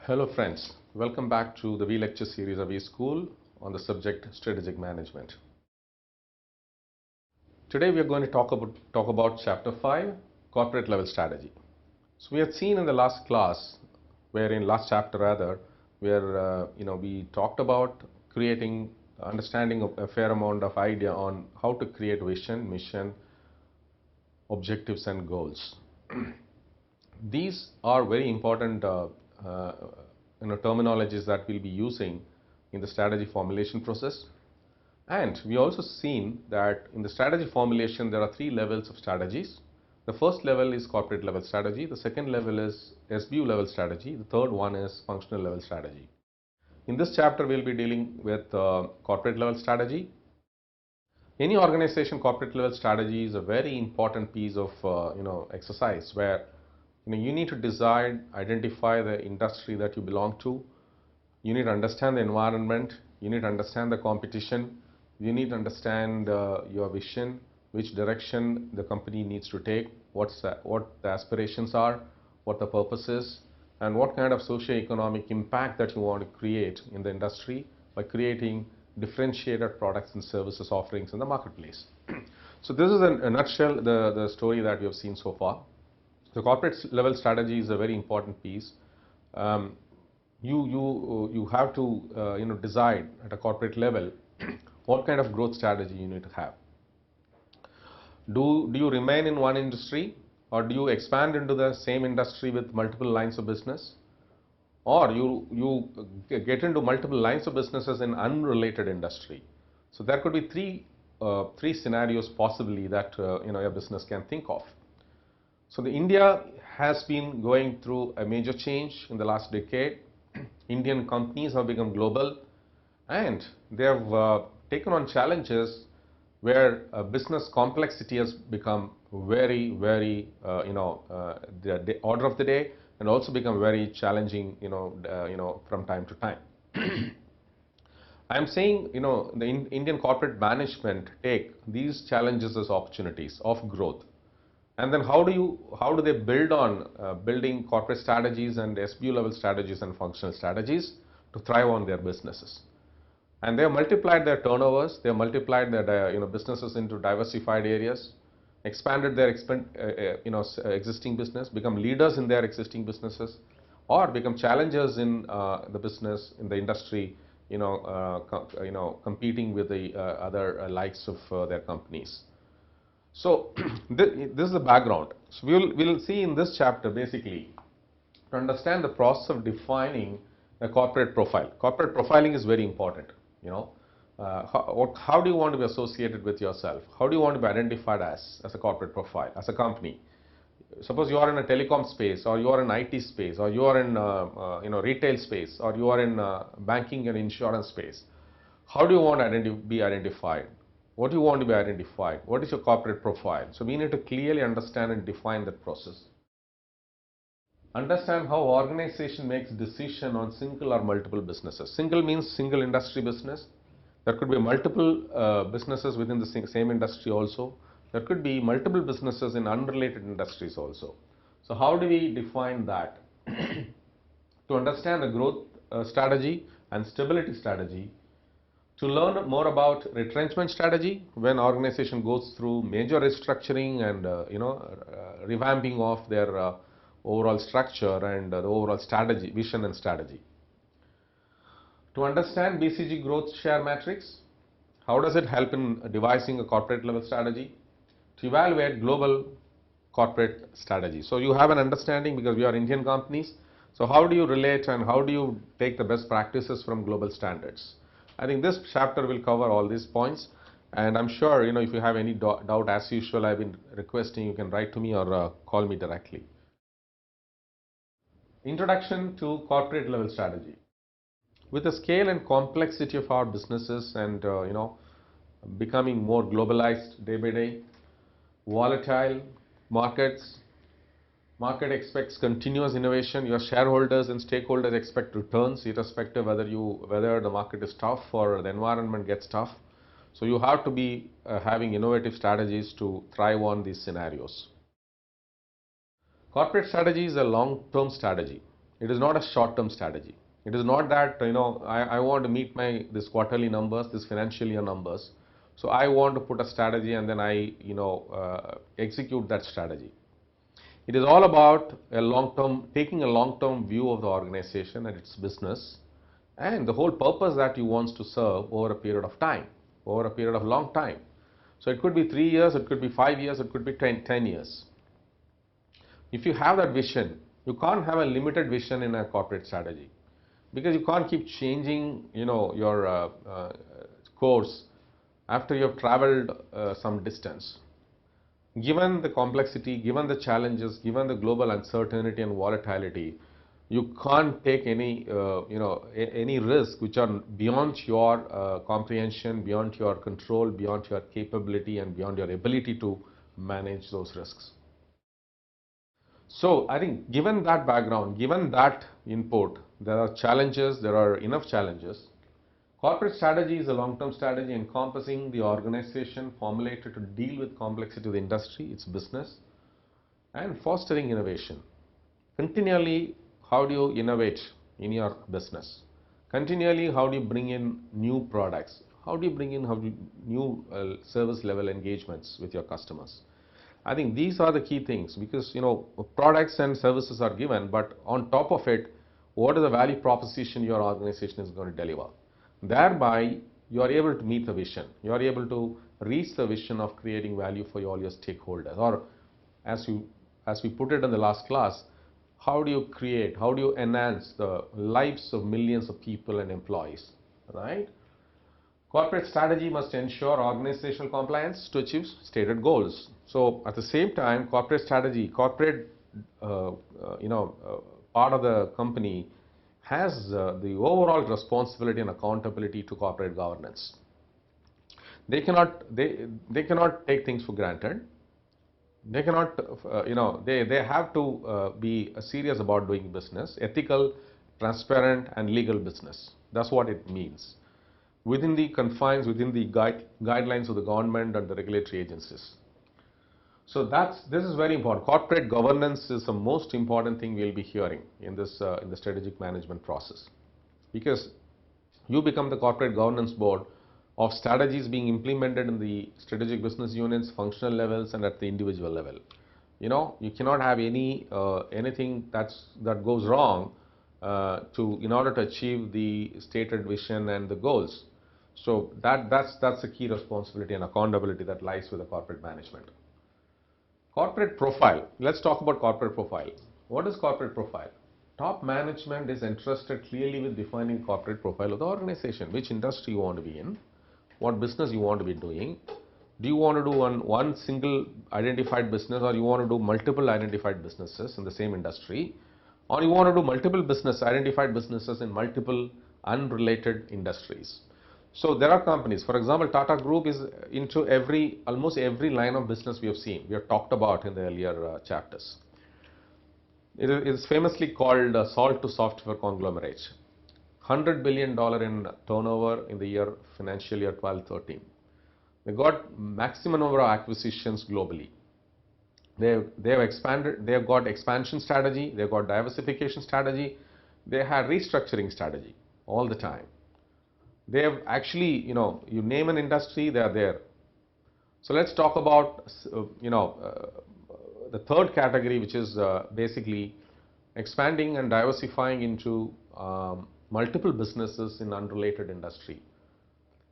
Hello friends, welcome back to the V-Lecture series of eSchool on the subject Strategic Management. Today we are going to talk about Chapter 5, Corporate Level Strategy. So we had seen in the last class, last chapter rather, where we talked about creating, understanding a fair amount of idea on how to create vision, mission, objectives and goals. These are very important terminologies that we'll be using in the strategy formulation process. And we also seen that in the strategy formulation there are three levels of strategies. The first level is corporate level strategy, the second level is SBU level strategy, the third one is functional level strategy. In this chapter we'll be dealing with corporate level strategy. Any organization corporate level strategy is a very important piece of exercise where you need to decide, identify the industry that you belong to. You need to understand the environment. You need to understand the competition. You need to understand your vision, which direction the company needs to take, what the aspirations are, what the purpose is, and what kind of socio-economic impact that you want to create in the industry by creating differentiated products and services offerings in the marketplace. So this is in a nutshell the story that we have seen so far. The corporate level strategy is a very important piece. You have to decide at a corporate level what kind of growth strategy you need to have. Do you remain in one industry, or do you expand into the same industry with multiple lines of business, or you get into multiple lines of businesses in unrelated industry? So there could be three scenarios possibly that your business can think of. So India has been going through a major change in the last decade. Indian companies have become global, and they have taken on challenges where business complexity has become very the order of the day, and also become very challenging from time to time. I am saying the Indian corporate management take these challenges as opportunities of growth. And then how do they build on building corporate strategies and SBU level strategies and functional strategies to thrive on their businesses? And they have multiplied their turnovers, they have multiplied their businesses into diversified areas, expanded their existing business, become leaders in their existing businesses, or become challengers in the business, in the industry, competing with the other likes of their companies. So this is the background. So we'll see in this chapter basically to understand the process of defining a corporate profile. Corporate profiling is very important. How do you want to be associated with yourself? How do you want to be identified as a corporate profile, as a company? Suppose you are in a telecom space, or you are in IT space, or you are in retail space, or you are in banking and insurance space. How do you want to be identified? What do you want to be identified? What is your corporate profile? So we need to clearly understand and define that process. Understand how organization makes decision on single or multiple businesses. Single means single industry business. There could be multiple businesses within the same industry also. There could be multiple businesses in unrelated industries also. So how do we define that? To understand the growth strategy and stability strategy, to learn more about retrenchment strategy when organization goes through major restructuring and revamping of their overall structure and the overall strategy, vision and strategy. To understand BCG growth share matrix, how does it help in devising a corporate level strategy? To evaluate global corporate strategy. So you have an understanding because we are Indian companies. So how do you relate and how do you take the best practices from global standards? I think this chapter will cover all these points, and I'm sure if you have any doubt, as usual, I've been requesting you can write to me or call me directly. Introduction to corporate level strategy. With the scale and complexity of our businesses and becoming more globalized day by day, volatile markets, market expects continuous innovation. Your shareholders and stakeholders expect returns irrespective whether the market is tough or the environment gets tough. So you have to be having innovative strategies to thrive on these scenarios. Corporate strategy is a long-term strategy. It is not a short-term strategy. It is not that, I want to meet this quarterly numbers, this financial year numbers. So I want to put a strategy and then I, execute that strategy. It is all about taking a long-term view of the organization and its business and the whole purpose that you want to serve over a period of time, over a period of long time. So it could be 3 years, it could be 5 years, it could be 10 years. If you have that vision, you can't have a limited vision in a corporate strategy because you can't keep changing, your course after you have traveled some distance. Given the complexity, given the challenges, given the global uncertainty and volatility, you can't take any, any risk which are beyond your comprehension, beyond your control, beyond your capability, and beyond your ability to manage those risks. So I think given that background, given that input, there are challenges, there are enough challenges. Corporate strategy is a long-term strategy encompassing the organization formulated to deal with complexity of the industry, its business, and fostering innovation. Continually, how do you innovate in your business? Continually, how do you bring in new products? How do you bring in new service level engagements with your customers? I think these are the key things because, products and services are given, but on top of it, what is the value proposition your organization is going to deliver? Thereby, you are able to meet the vision. You are able to reach the vision of creating value for all your stakeholders. Or as we put it in the last class, how do you enhance the lives of millions of people and employees, right? Corporate strategy must ensure organizational compliance to achieve stated goals. So at the same time, corporate strategy, part of the company has the overall responsibility and accountability to corporate governance. They cannot take things for granted. They cannot, they have to be serious about doing business, ethical, transparent, and legal business. That's what it means. Within the confines, within the guidelines of the government and the regulatory agencies. So this is very important. Corporate governance is the most important thing we'll be hearing in this in the strategic management process, because you become the corporate governance board of strategies being implemented in the strategic business units, functional levels, and at the individual level. You cannot have anything that goes wrong in order to achieve the stated vision and the goals. So that's the key responsibility and accountability that lies with the corporate management. Corporate profile. Let's talk about corporate profile. What is corporate profile? Top management is entrusted clearly with defining corporate profile of the organization. Which industry you want to be in, what business you want to be doing. Do you want to do one single identified business, or you want to do multiple identified businesses in the same industry, or you want to do multiple identified businesses in multiple unrelated industries? So there are companies, for example, Tata Group is into almost every line of business we have talked about in the earlier chapters. It is famously called salt to software conglomerate. $100 billion in turnover in the financial year 12-13. They got maximum number of acquisitions globally. They have expanded. They have got expansion strategy. They have got diversification strategy. They had restructuring strategy all the time. They have actually, you name an industry, they are there. So let's talk about, the third category, which is basically expanding and diversifying into multiple businesses in unrelated industry.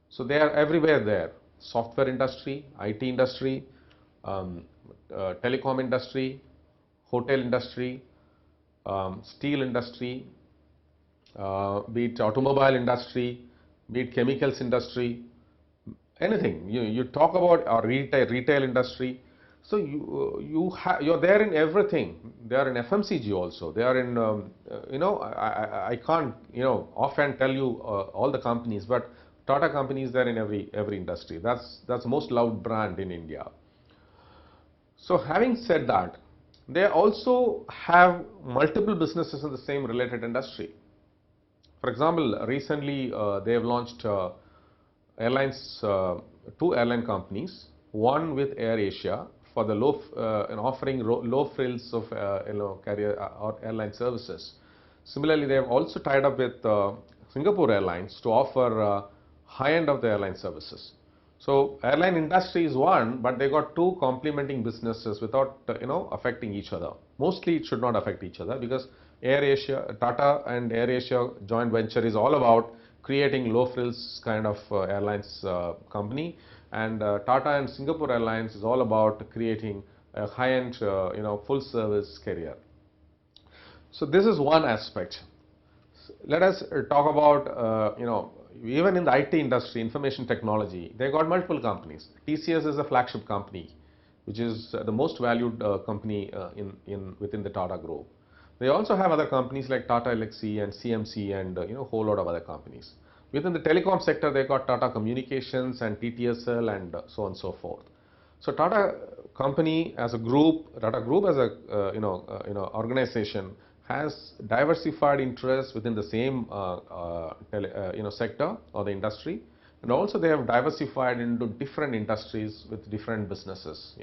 So they are everywhere there. Software industry, IT industry, telecom industry, hotel industry, steel industry, be it automobile industry, be it chemicals industry, anything. You talk about our retail industry. So you're there in everything. They are in FMCG also. They are in I can't offhand tell you all the companies, but Tata company is there in every industry. That's the most loved brand in India. So having said that, they also have multiple businesses in the same related industry. For example, recently they have launched airlines, two airline companies, one with AirAsia for the offering low frills of carrier or airline services. Similarly, they have also tied up with Singapore Airlines to offer high end of the airline services. So airline industry is one, but they got two complementing businesses without affecting each other. Mostly it should not affect each other, because AirAsia, Tata and AirAsia joint venture is all about creating low frills kind of airlines company, and Tata and Singapore Airlines is all about creating a high end full service carrier. So this is one aspect. Let us talk about even in the IT industry, information technology, they got multiple companies. TCS is a flagship company, which is the most valued company within the Tata Group. They also have other companies like Tata Elxsi and CMC and whole lot of other companies. Within the telecom sector, they got Tata Communications and TTSL and so on and so forth. So Tata company as a group, Tata Group as a organization has diversified interests within the same sector or the industry, and also they have diversified into different industries with different businesses.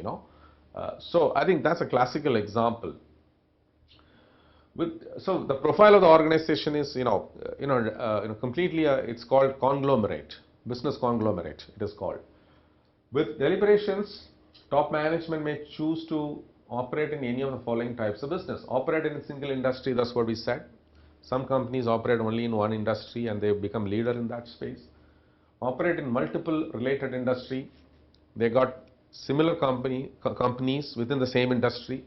So I think that's a classical example. So the profile of the organization is completely it's called conglomerate, business conglomerate it is called. With deliberations, top management may choose to operate in any of the following types of business. Operate in a single industry, that's what we said. Some companies operate only in one industry and they become leader in that space. Operate in multiple related industry. They got similar companies within the same industry,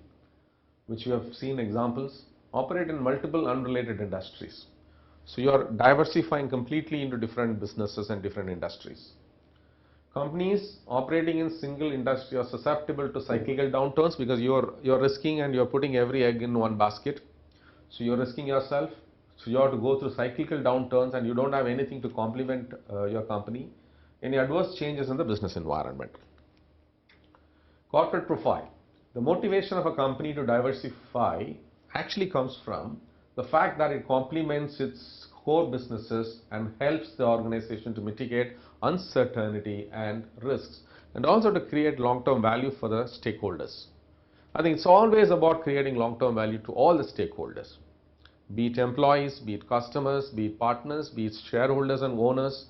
which you have seen examples. Operate in multiple unrelated industries. So you are diversifying completely into different businesses and different industries. Companies operating in single industry are susceptible to cyclical downturns, because you're risking and you're putting every egg in one basket. So you're risking yourself. So you have to go through cyclical downturns and you don't have anything to complement your company. Any adverse changes in the business environment. Corporate profile. The motivation of a company to diversify actually comes from the fact that it complements its core businesses and helps the organization to mitigate uncertainty and risks, and also to create long-term value for the stakeholders. I think it's always about creating long-term value to all the stakeholders, be it employees, be it customers, be it partners, be it shareholders and owners,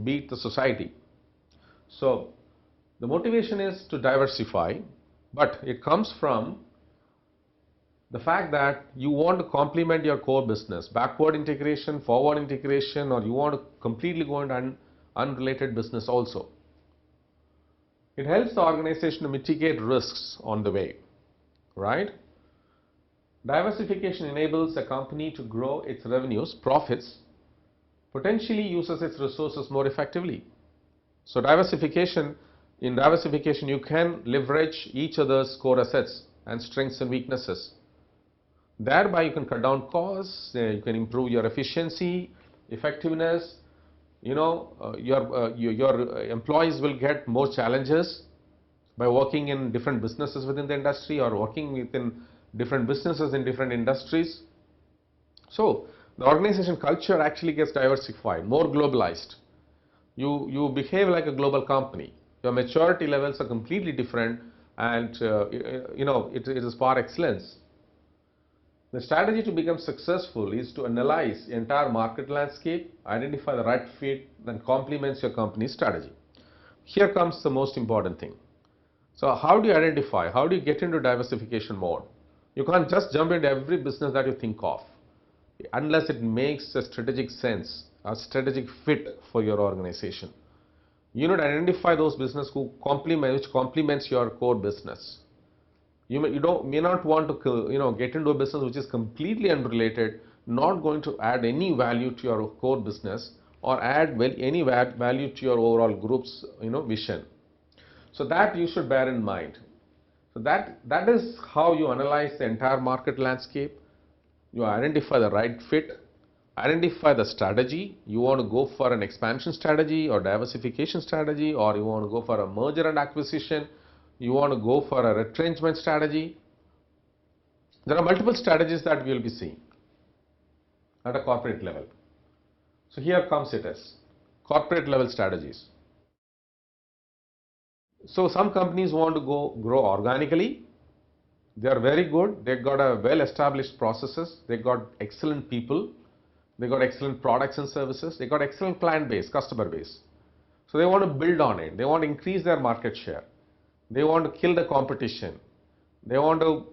be it the society. So the motivation is to diversify, but it comes from the fact that you want to complement your core business, backward integration, forward integration, or you want to completely go into unrelated business also. It helps the organization to mitigate risks on the way, right? Diversification enables a company to grow its revenues, profits, potentially uses its resources more effectively. So in diversification you can leverage each other's core assets and strengths and weaknesses. Thereby you can cut down costs, you can improve your efficiency, effectiveness. Your employees will get more challenges by working in different businesses within the industry or working within different businesses in different industries. So the organization culture actually gets diversified, more globalized. You behave like a global company. Your maturity levels are completely different, and it is par excellence. The strategy to become successful is to analyze the entire market landscape, identify the right fit that complements your company's strategy. Here comes the most important thing. So how do you identify? How do you get into diversification mode? You can't just jump into every business that you think of unless it makes a strategic sense, a strategic fit for your organization. You need to identify those businesses which complements your core business. You may not want to get into a business which is completely unrelated, not going to add any value to your core business or add any value to your overall group's vision. So that you should bear in mind. So that is how you analyze the entire market landscape. You identify the right fit, identify the strategy. You want to go for an expansion strategy or diversification strategy, or you want to go for a merger and acquisition. You want to go for a retrenchment strategy. There are multiple strategies that we will be seeing at a corporate level. So here comes it as corporate level strategies. So some companies want to grow organically. They are very good. They got a well-established processes. They got excellent people. They got excellent products and services. They got excellent client base, customer base. So they want to build on it. They want to increase their market share. They want to kill the competition. They want to,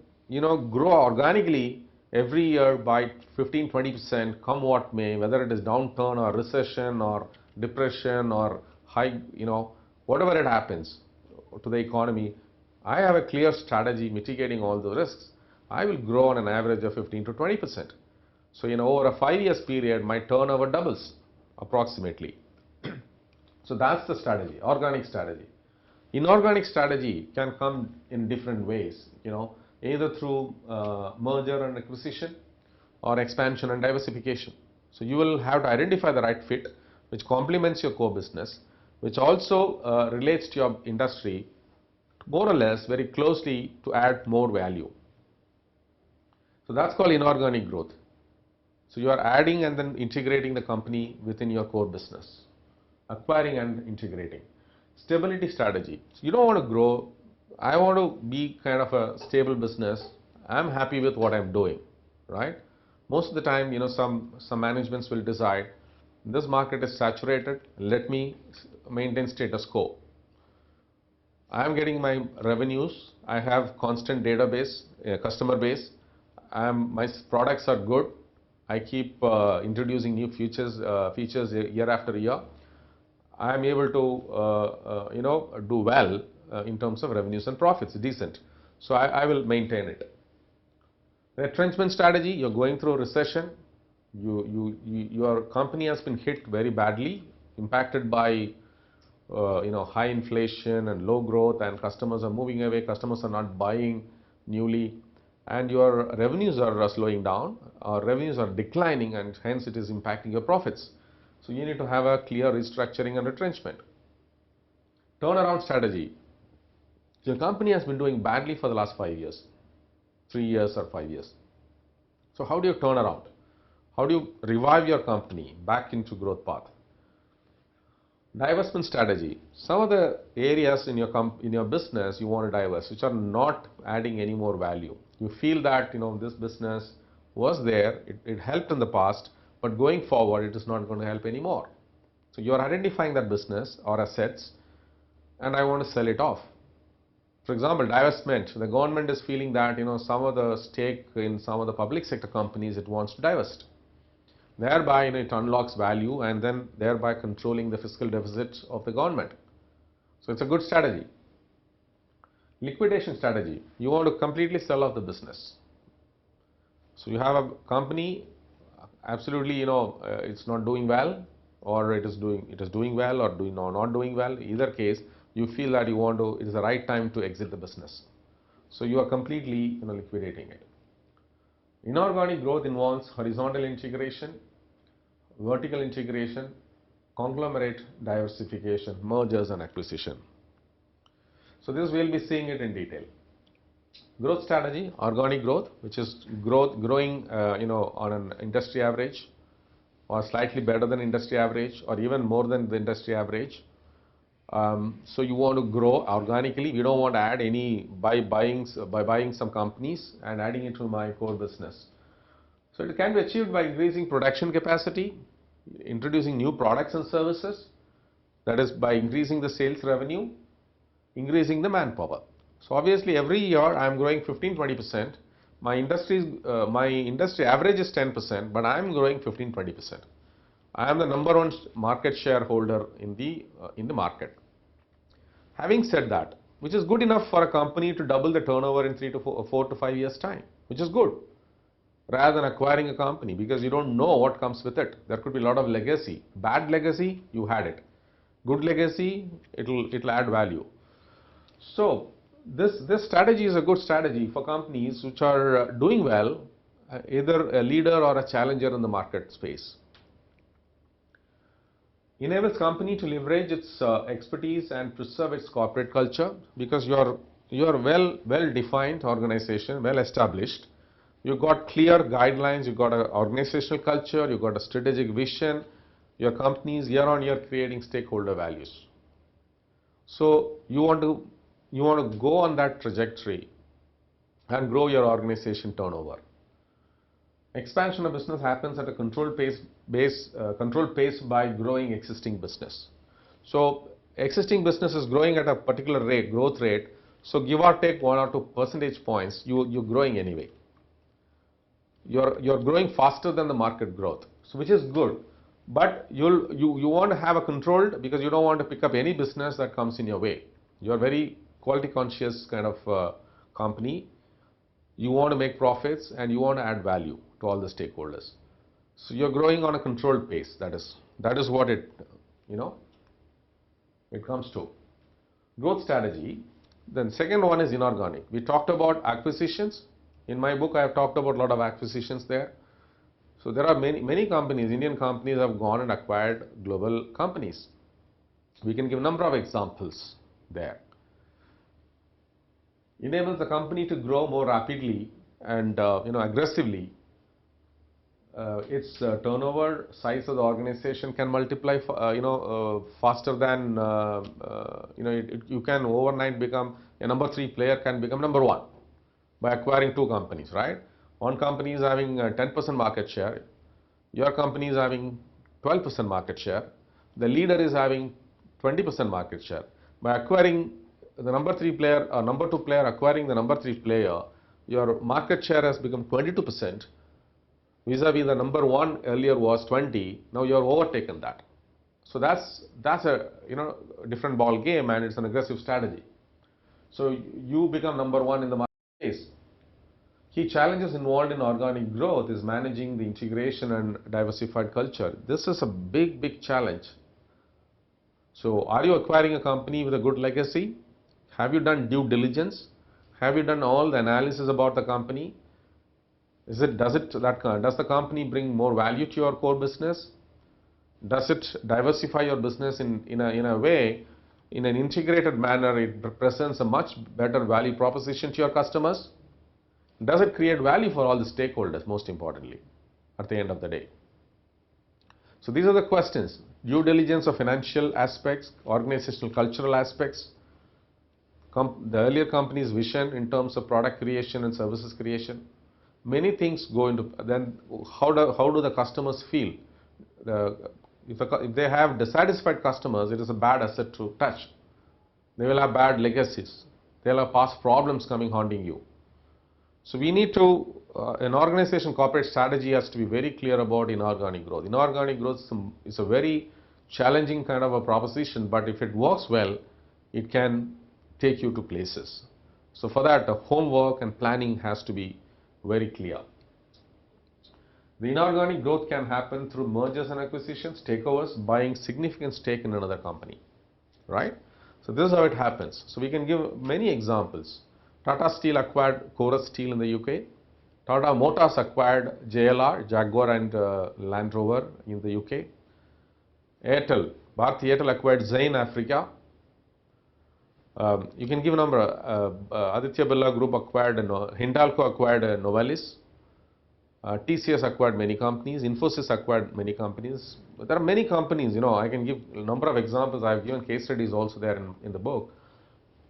grow organically every year by 15-20%, come what may, whether it is downturn or recession or depression or high, whatever it happens to the economy. I have a clear strategy mitigating all the risks. I will grow on an average of 15-20%. So, over a 5 years period, my turnover doubles approximately. So that's the strategy, organic strategy. Inorganic strategy can come in different ways, either through merger and acquisition or expansion and diversification. So you will have to identify the right fit which complements your core business, which also relates to your industry more or less very closely to add more value. So that's called inorganic growth. So you are adding and then integrating the company within your core business, acquiring and integrating. Stability strategy. So you don't want to grow. I want to be kind of a stable business. I'm happy with what I'm doing, right? Most of the time, some managements will decide this market is saturated. Let me maintain status quo. I am getting my revenues. I have constant database, customer base. My products are good. I keep introducing new features year after year. I am able to, do well in terms of revenues and profits, decent. So I will maintain it. Retrenchment strategy, you're going through a recession. Your company has been hit very badly, impacted by high inflation and low growth, and customers are moving away, customers are not buying newly, and your revenues are slowing down, or revenues are declining, and hence it is impacting your profits. So you need to have a clear restructuring and retrenchment. Turnaround strategy. Your company has been doing badly for the last 5 years, 3 years or 5 years. So how do you turn around? How do you revive your company back into growth path? Divestment strategy. Some of the areas in your business you want to divest, which are not adding any more value. You feel that this business was there, it helped in the past, but going forward it is not going to help anymore. So you are identifying that business or assets, and I want to sell it off. For example, divestment. The government is feeling that some of the stake in some of the public sector companies it wants to divest. Thereby it unlocks value and then thereby controlling the fiscal deficit of the government. So it's a good strategy. Liquidation strategy. You want to completely sell off the business. So you have a company, absolutely it's not doing well, or it is doing well, or not doing well. Either case, you feel that it is the right time to exit the business. So you are completely liquidating it. Inorganic growth involves horizontal integration, vertical integration, conglomerate diversification, mergers and acquisition. So this we'll be seeing it in detail. Growth strategy, organic growth, which is growing on an industry average or slightly better than industry average or even more than the industry average. So you want to grow organically. You don't want to add any by buying some companies and adding it to my core business. So it can be achieved by increasing production capacity, introducing new products and services. That is by increasing the sales revenue, increasing the manpower. So obviously every year I am growing 15-20%. My industry average is 10%, but I am growing 15-20%. I am the number one market shareholder in the market. Having said that, which is good enough for a company to double the turnover in 4 to 5 years time, which is good, rather than acquiring a company, because you don't know what comes with it. There could be a lot of legacy. Bad legacy, you had it. Good legacy, it'll add value. So this strategy is a good strategy for companies which are doing well, either a leader or a challenger in the market space. Enables company to leverage its expertise and preserve its corporate culture, because you are well defined organization, well established. You've got clear guidelines, you've got an organizational culture, you've got a strategic vision. Your company is year on year creating stakeholder values. So you want to go on that trajectory and grow your organization turnover. Expansion of business happens at a controlled pace by growing existing business. So existing business is growing at a particular rate, growth rate. So give or take 1 or 2 percentage points, you're growing anyway. You're growing faster than the market growth, so which is good. But you want to have a controlled, because you don't want to pick up any business that comes in your way. You're very quality conscious kind of company. You want to make profits and you want to add value to all the stakeholders. So you're growing on a controlled pace. That is what it it comes to. Growth strategy. Then second one is inorganic. We talked about acquisitions. In my book, I have talked about a lot of acquisitions there. So there are many companies, Indian companies have gone and acquired global companies. We can give a number of examples there. Enables the company to grow more rapidly and aggressively. Its turnover, size of the organization can multiply faster than you can overnight become a number 3 player, can become number 1 by acquiring 2 companies, right? One company is having 10% market share, your company is having 12% market share, the leader is having 20% market share. By acquiring the number 3 player or number 2 player, acquiring the number 3 player, your market share has become 22%. Vis-a-vis the number 1 earlier was 20, now you have overtaken that. So that's a different ball game, and it's an aggressive strategy. So you become number 1 in the marketplace. Key challenges involved in organic growth is managing the integration and diversified culture. This is a big challenge. So are you acquiring a company with a good legacy? Have you done due diligence? Have you done all the analysis about the company? Does the company bring more value to your core business? Does it diversify your business in a way, in an integrated manner? It presents a much better value proposition to your customers. Does it create value for all the stakeholders, most importantly, at the end of the day? So these are the questions: due diligence of financial aspects, organizational cultural aspects, the earlier company's vision in terms of product creation and services creation. Many things go into. Then how do the customers feel? If they have dissatisfied customers, it is a bad asset to touch. They will have bad legacies. They will have past problems coming haunting you. So we need to, an organization corporate strategy has to be very clear about inorganic growth. Inorganic growth is a very challenging kind of a proposition, but if it works well, it can take you to places. So for that, the homework and planning has to be very clear. The inorganic growth can happen through mergers and acquisitions, takeovers, buying significant stake in another company, right? So this is how it happens. So we can give many examples. Tata Steel acquired Chorus Steel in the UK. Tata Motors acquired JLR, Jaguar and Land Rover in the UK. Bharti Airtel acquired Zain Africa. You can give a number. Aditya Birla Group acquired, Hindalco acquired Novelis. TCS acquired many companies. Infosys acquired many companies. But there are many companies. I can give a number of examples. I have given case studies also there in the book.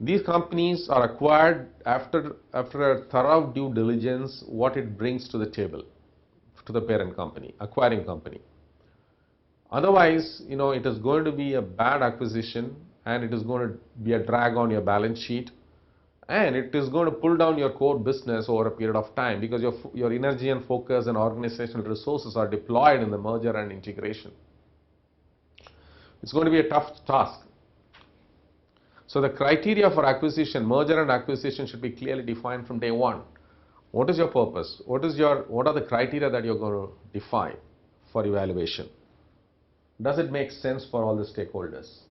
These companies are acquired after a thorough due diligence, what it brings to the table, to the parent company, acquiring company. Otherwise, it is going to be a bad acquisition, and it is going to be a drag on your balance sheet, and it is going to pull down your core business over a period of time, because your energy and focus and organizational resources are deployed in the merger and integration. It's going to be a tough task. So the criteria for acquisition, merger and acquisition, should be clearly defined from day one. What is your purpose? What are the criteria that you're going to define for evaluation? Does it make sense for all the stakeholders?